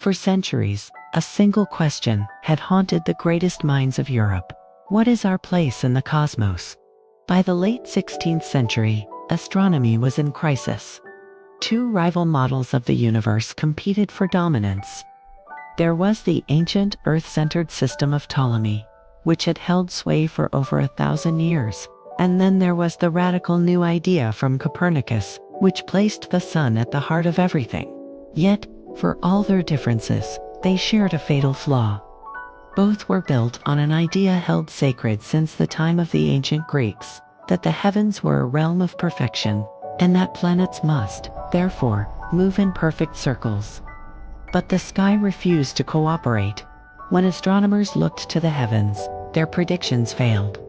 For centuries, a single question had haunted the greatest minds of Europe. What is our place in the cosmos? By the late 16th century, astronomy was in crisis. Two rival models of the universe competed for dominance. There was the ancient Earth-centered system of Ptolemy, which had held sway for over 1,000 years. And then there was the radical new idea from Copernicus, which placed the sun at the heart of everything. Yet, for all their differences, they shared a fatal flaw. Both were built on an idea held sacred since the time of the ancient Greeks, that the heavens were a realm of perfection, and that planets must, therefore, move in perfect circles. But the sky refused to cooperate. When astronomers looked to the heavens, their predictions failed.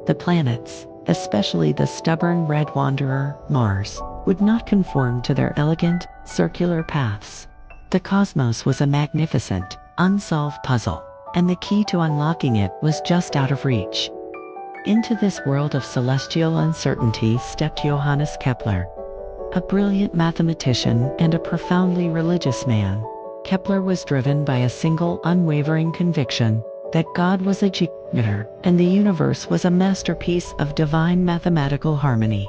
The planets, especially the stubborn red wanderer, Mars, would not conform to their elegant, circular paths. The cosmos was a magnificent, unsolved puzzle, and the key to unlocking it was just out of reach. Into this world of celestial uncertainty stepped Johannes Kepler. A brilliant mathematician and a profoundly religious man, Kepler was driven by a single unwavering conviction that God was a geometer and the universe was a masterpiece of divine mathematical harmony.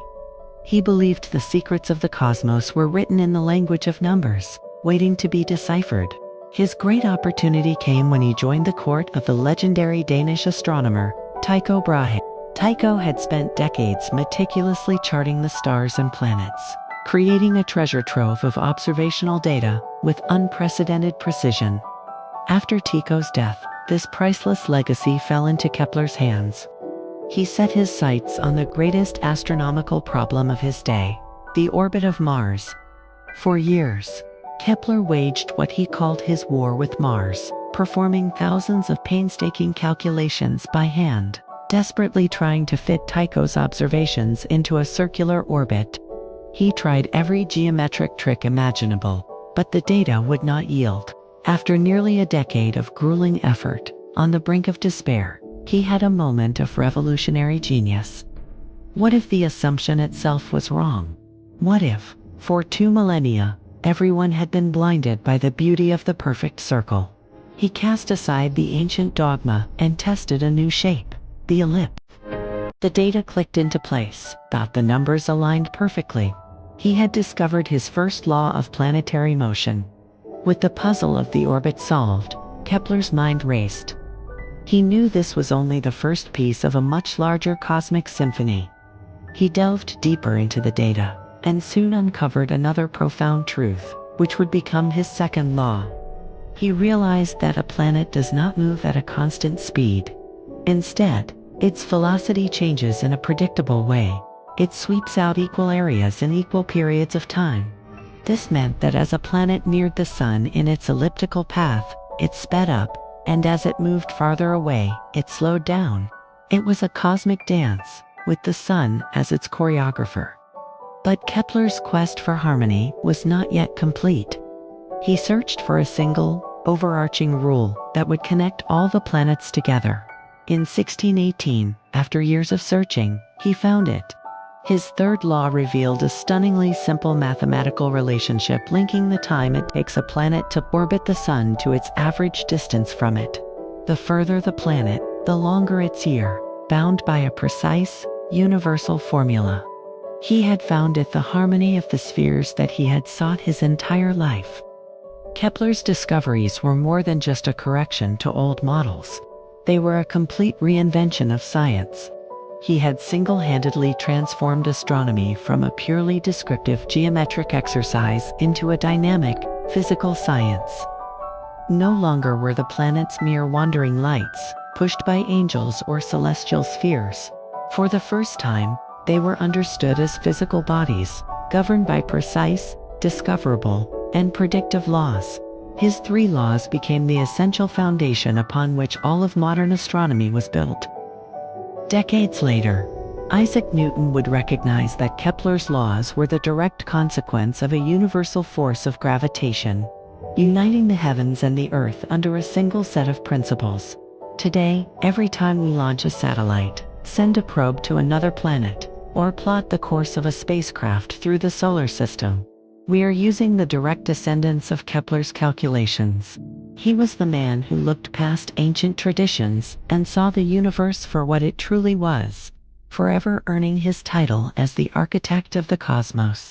He believed the secrets of the cosmos were written in the language of numbers, waiting to be deciphered. His great opportunity came when he joined the court of the legendary Danish astronomer, Tycho Brahe. Tycho had spent decades meticulously charting the stars and planets, creating a treasure trove of observational data with unprecedented precision. After Tycho's death, this priceless legacy fell into Kepler's hands. He set his sights on the greatest astronomical problem of his day, the orbit of Mars. For years, Kepler waged what he called his war with Mars, performing thousands of painstaking calculations by hand, desperately trying to fit Tycho's observations into a circular orbit. He tried every geometric trick imaginable, but the data would not yield. After nearly a decade of grueling effort, on the brink of despair, he had a moment of revolutionary genius. What if the assumption itself was wrong? What if, for 2 millennia, everyone had been blinded by the beauty of the perfect circle? He cast aside the ancient dogma and tested a new shape, the ellipse. The data clicked into place, the numbers aligned perfectly. He had discovered his first law of planetary motion. With the puzzle of the orbit solved, Kepler's mind raced. He knew this was only the first piece of a much larger cosmic symphony. He delved deeper into the data, and soon uncovered another profound truth, which would become his second law. He realized that a planet does not move at a constant speed. Instead, its velocity changes in a predictable way. It sweeps out equal areas in equal periods of time. This meant that as a planet neared the sun in its elliptical path, it sped up, and as it moved farther away, it slowed down. It was a cosmic dance, with the sun as its choreographer. But Kepler's quest for harmony was not yet complete. He searched for a single, overarching rule that would connect all the planets together. In 1618, after years of searching, he found it. His third law revealed a stunningly simple mathematical relationship linking the time it takes a planet to orbit the sun to its average distance from it. The further the planet, the longer its year, bound by a precise, universal formula. He had found it the harmony of the spheres that he had sought his entire life. Kepler's discoveries were more than just a correction to old models. They were a complete reinvention of science. He had single-handedly transformed astronomy from a purely descriptive geometric exercise into a dynamic, physical science. No longer were the planets mere wandering lights, pushed by angels or celestial spheres. For the first time, they were understood as physical bodies, governed by precise, discoverable, and predictive laws. His 3 laws became the essential foundation upon which all of modern astronomy was built. Decades later, Isaac Newton would recognize that Kepler's laws were the direct consequence of a universal force of gravitation, uniting the heavens and the earth under a single set of principles. Today, every time we launch a satellite, send a probe to another planet, or plot the course of a spacecraft through the solar system, We are using the direct descendants of Kepler's calculations. He was the man who looked past ancient traditions and saw the universe for what it truly was, forever earning his title as the architect of the cosmos.